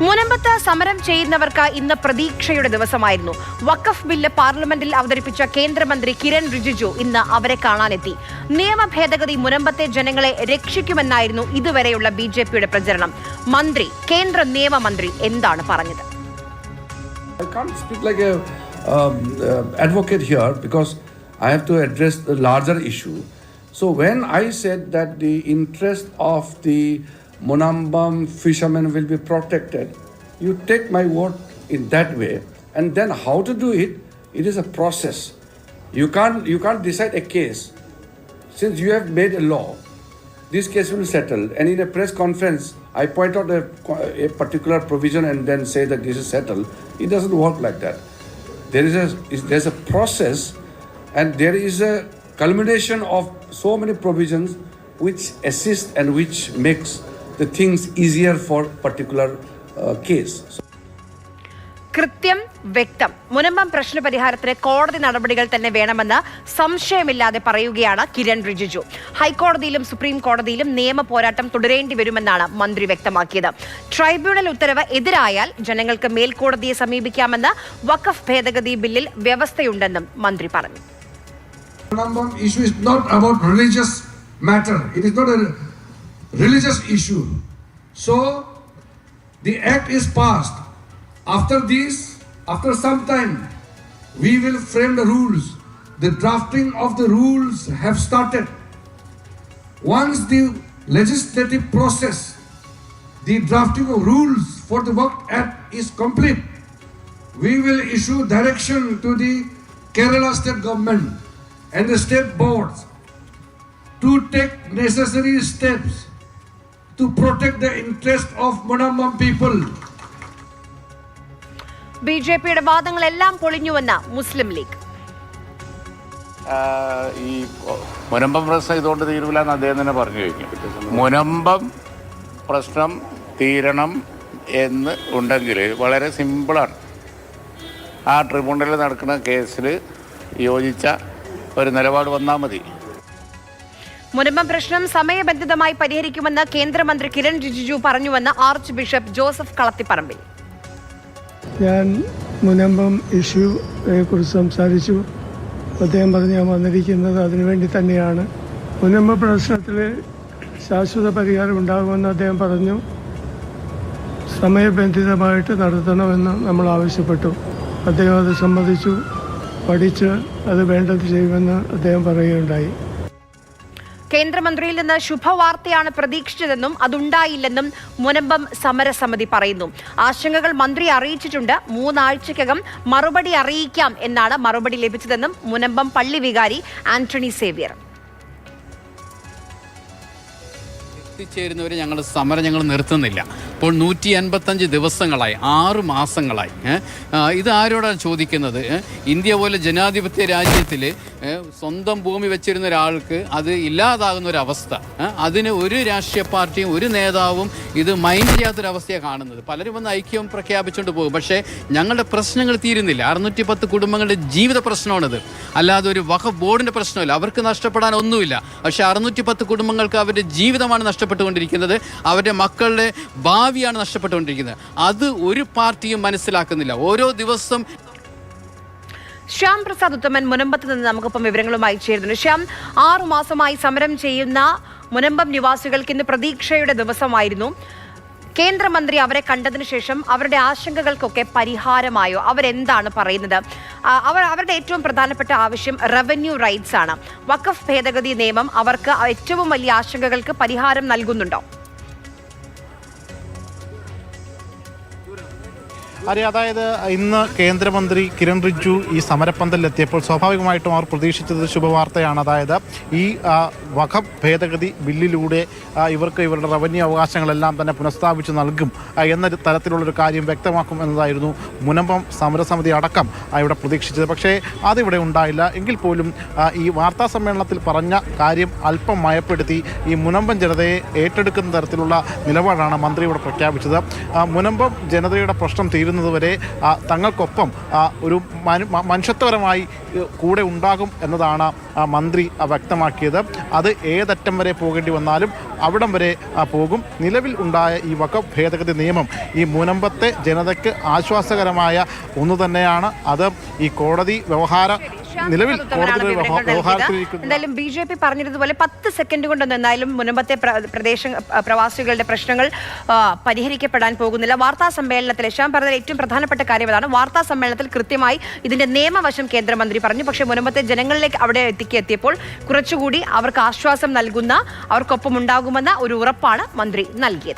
മുനമ്പത്ത് സമരം ചെയ്യുന്നവർക്ക് ഇന്ന് പ്രതീക്ഷയുടെ ദിവസമായിരുന്നു. വഖഫ് ബില്ല് പാർലമെന്റിൽ അവതരിപ്പിച്ച കേന്ദ്രമന്ത്രി കിരൺ റിജിജു ഇന്ന് അവരെ കാണാനെത്തി. നിയമ ഭേദഗതി മുനമ്പത്തെ ജനങ്ങളെ രക്ഷിക്കുമെന്നായിരുന്നു ഇതുവരെയുള്ള ബിജെപിയുടെ പ്രചരണം. കേന്ദ്ര നിയമമന്ത്രി എന്താണ് പറഞ്ഞത്? I can't speak like a advocate here because I have to address the larger issue. So when I said that the interest of the Munambam fishermen will be protected, you take my word in that way, and then how to do it? It is a process. You can't decide a case. Since you have made a law, this case will settle, and in a press conference I point out a particular provision and then say that this is settled. It doesn't work like that. There's a process, and there is a culmination of so many provisions which assist and which makes the things easier for particular case. കൃത്യം, വ്യക്തം. മുനമ്പം പ്രശ്ന പരിഹാരത്തിന് കോടതി നടപടികൾ തന്നെ വേണമെന്ന് സംശയമില്ലാതെ പറയുകയാണ് കിരൺ റിജിജു. ഹൈക്കോടതിയിലും സുപ്രീം കോടതിയിലും നിയമ പോരാട്ടം തുടരേണ്ടി വരുമെന്നാണ് മന്ത്രി വ്യക്തമാക്കിയത്. ട്രൈബ്യൂണൽ ഉത്തരവ് എതിരായാൽ ജനങ്ങൾക്ക് മേൽക്കോടതിയെ സമീപിക്കാമെന്ന് വഖഫ് ഭേദഗതി ബില്ലിൽ വ്യവസ്ഥയുണ്ടെന്നും മന്ത്രി പറഞ്ഞു. Munambam issue is not about religious matter. It is not a religious issue. So the act is passed. After some time, we will frame the rules. The drafting of the rules have started. Once the legislative process, the drafting of rules for the Waqf Act is complete, we will issue direction to the Kerala state government and the state boards to take necessary steps to protect the interest of Munambam people. ബിജെപിയുടെ വാദങ്ങളെല്ലാം പൊളിഞ്ഞുവെന്ന മുസ്ലിം league. ഈ മുനമ്പം പ്രശ്നം ഇതുകൊണ്ട് തീരൂല എന്ന് അദ്ദേഹം തന്നെ പറഞ്ഞു കഴിഞ്ഞു. മുനമ്പം പ്രശ്നം തീരണം എന്ന് ഉണ്ടെങ്കിൽ വളരെ സിമ്പിളാണ്. ആ ട്രിബ്യൂണലിൽ നടക്കുന്ന കേസിൽ യോജിച്ച ഒരു നിലപാട് വന്നാൽ മതി. മുനമ്പം പ്രശ്നം സമയബന്ധിതമായി പരിഹരിക്കുമെന്ന് കേന്ദ്രമന്ത്രി കിരൺ റിജിജു പറഞ്ഞുവെന്ന് ആർച്ച് ബിഷപ്പ് ജോസഫ് കളത്തിപ്പറമ്പിൽ. ഞാൻ മുനമ്പം ഇഷ്യൂയെ കുറിച്ച് സംസാരിച്ചു. അദ്ദേഹം പറഞ്ഞ് ഞാൻ വന്നിരിക്കുന്നത് അതിനുവേണ്ടി തന്നെയാണ്. മുനമ്പം പ്രശ്നത്തിൽ ശാശ്വത പരിഹാരം ഉണ്ടാകുമെന്ന് അദ്ദേഹം പറഞ്ഞു. സമയബന്ധിതമായിട്ട് നടത്തണമെന്ന് നമ്മൾ ആവശ്യപ്പെട്ടു. അദ്ദേഹം അത് സമ്മതിച്ചു. പഠിച്ച് അത് വേണ്ടത് ചെയ്യുമെന്ന് അദ്ദേഹം പറയുകയുണ്ടായി. കേന്ദ്രമന്ത്രിയിൽ നിന്ന് ശുഭവാർത്തയാണ് പ്രതീക്ഷിച്ചതെന്നും അതുണ്ടായില്ലെന്നും മുനമ്പം സമരസമിതി പറയുന്നു. ആശങ്കകൾ മന്ത്രി അറിയിച്ചിട്ടുണ്ട്. 3 ആഴ്ചയ്ക്കകം മറുപടി അറിയിക്കാം എന്നാണ് മറുപടി ലഭിച്ചതെന്നും മുനമ്പം പള്ളി വികാരി ആന്റണി സേവ്യർ. എത്തിച്ചേരുന്നവരെ സമരം നിർത്തുന്നില്ല. ഇപ്പോൾ 155 ദിവസങ്ങളായി, 6 മാസങ്ങളായി. ഇത് ആരോടാണ് ചോദിക്കുന്നത്? ഇന്ത്യ പോലെ ജനാധിപത്യ രാജ്യത്തിൽ സ്വന്തം ഭൂമി വെച്ചിരുന്ന ഒരാൾക്ക് അത് ഇല്ലാതാകുന്ന ഒരവസ്ഥ, അതിന് ഒരു രാഷ്ട്രീയ പാർട്ടിയും ഒരു നേതാവും ഇത് മൈൻഡ് ചെയ്യാത്തൊരവസ്ഥയാണ് കാണുന്നത്. പലരും വന്ന് ഐക്യം പ്രഖ്യാപിച്ചുകൊണ്ട് പോകും. പക്ഷേ ഞങ്ങളുടെ പ്രശ്നങ്ങൾ തീരുന്നില്ല. 610 കുടുംബങ്ങളുടെ ജീവിത പ്രശ്നമാണിത്, അല്ലാതെ ഒരു വഖഫ് ബോർഡിൻ്റെ പ്രശ്നമില്ല. അവർക്ക് നഷ്ടപ്പെടാൻ ഒന്നുമില്ല. പക്ഷേ 610 കുടുംബങ്ങൾക്ക് അവരുടെ ജീവിതമാണ് നഷ്ടപ്പെട്ടുകൊണ്ടിരിക്കുന്നത്, അവരുടെ മക്കളുടെ ഭാവിയാണ് നഷ്ടപ്പെട്ടുകൊണ്ടിരിക്കുന്നത്. അത് ഒരു പാർട്ടിയും മനസ്സിലാക്കുന്നില്ല. ഓരോ ദിവസം ശ്യാം പ്രസാദ് ഉത്തമൻ മുനമ്പത്ത് നിന്ന് നമുക്കൊപ്പം വിവരങ്ങളുമായി ചേരുന്നു. ശ്യാം, 6 മാസമായി സമരം ചെയ്യുന്ന മുനമ്പം നിവാസികൾക്ക് ഇന്ന് പ്രതീക്ഷയുടെ ദിവസമായിരുന്നു. കേന്ദ്രമന്ത്രി അവരെ കണ്ടതിന് ശേഷം അവരുടെ ആശങ്കകൾക്കൊക്കെ പരിഹാരമായോ? അവരെന്താണ് പറയുന്നത്? അവരുടെ ഏറ്റവും പ്രധാനപ്പെട്ട ആവശ്യം റവന്യൂ റൈറ്റ്സ് ആണ്. വഖഫ് ഭേദഗതി നിയമം അവർക്ക് ഏറ്റവും വലിയ ആശങ്കകൾക്ക് പരിഹാരം നൽകുന്നുണ്ടോ? അതായത് ഇന്ന് കേന്ദ്രമന്ത്രി കിരൺ റിജിജു ഈ സമരപ്പന്തലിലെത്തിയപ്പോൾ സ്വാഭാവികമായിട്ടും അവർ പ്രതീക്ഷിച്ചത് ശുഭവാർത്തയാണ്. അതായത് ഈ വഖഫ് ഭേദഗതി ബില്ലിലൂടെ ഇവർക്ക് ഇവരുടെ റവന്യൂ അവകാശങ്ങളെല്ലാം തന്നെ പുനഃസ്ഥാപിച്ച് നൽകും എന്ന തരത്തിലുള്ളൊരു കാര്യം വ്യക്തമാക്കും എന്നതായിരുന്നു മുനമ്പം സമരസമിതി അടക്കം ഇവിടെ പ്രതീക്ഷിച്ചത്. പക്ഷേ അതിവിടെ ഉണ്ടായില്ല. എങ്കിൽ പോലും ഈ വാർത്താ സമ്മേളനത്തിൽ പറഞ്ഞ കാര്യം അല്പം മയപ്പെടുത്തി ഈ മുനമ്പം ജനതയെ ഏറ്റെടുക്കുന്ന തരത്തിലുള്ള നിലപാടാണ് മന്ത്രി ഇവിടെ പ്രഖ്യാപിച്ചത്. മുനമ്പം ജനതയുടെ പ്രശ്നം തീരുന്ന തീരുന്നതുവരെ തങ്ങൾക്കൊപ്പം ഒരു മനുഷ്യത്വപരമായി കൂടെ ഉണ്ടാകും എന്നതാണ് മന്ത്രി വ്യക്തമാക്കിയത്. അത് ഏതറ്റം വരെ പോകേണ്ടി വന്നാലും അവിടം വരെ പോകും. നിലവിൽ ഉണ്ടായ ഈ വഖഫ് ഭേദഗതി നിയമം ഈ മുനമ്പത്തെ ജനതയ്ക്ക് ആശ്വാസകരമായ ഒന്ന് തന്നെയാണ്. അത് ഈ കോടതി നിലവിൽ കോടതി വ്യവഹാരത്തിലേക്ക് എന്തായാലും BJP പറഞ്ഞിരുന്നതുപോലെ 10 സെക്കൻഡ് കൊണ്ടൊന്നും എന്തായാലും മുനമ്പത്തെ പ്രവാസികളുടെ പ്രശ്നങ്ങൾ പരിഹരിക്കപ്പെടാൻ പോകുന്നില്ല. വാർത്താ സമ്മേളനത്തിൽ ശ്യാം പറഞ്ഞ ഏറ്റവും പ്രധാനപ്പെട്ട കാര്യം അതാണ്. വാർത്താ സമ്മേളനത്തിൽ കൃത്യമായി ഇതിന്റെ നിയമവശം കേന്ദ്രമന്ത്രി പറഞ്ഞു. പക്ഷേ മുനമ്പത്തെ ജനങ്ങളിലേക്ക് അവിടെ എത്തിയപ്പോൾ കുറച്ചുകൂടി അവർക്ക് ആശ്വാസം നൽകുന്ന, അവർക്കൊപ്പം ഉണ്ടാകുമെന്ന ഒരു ഉറപ്പാണ് മന്ത്രി നൽകിയത്.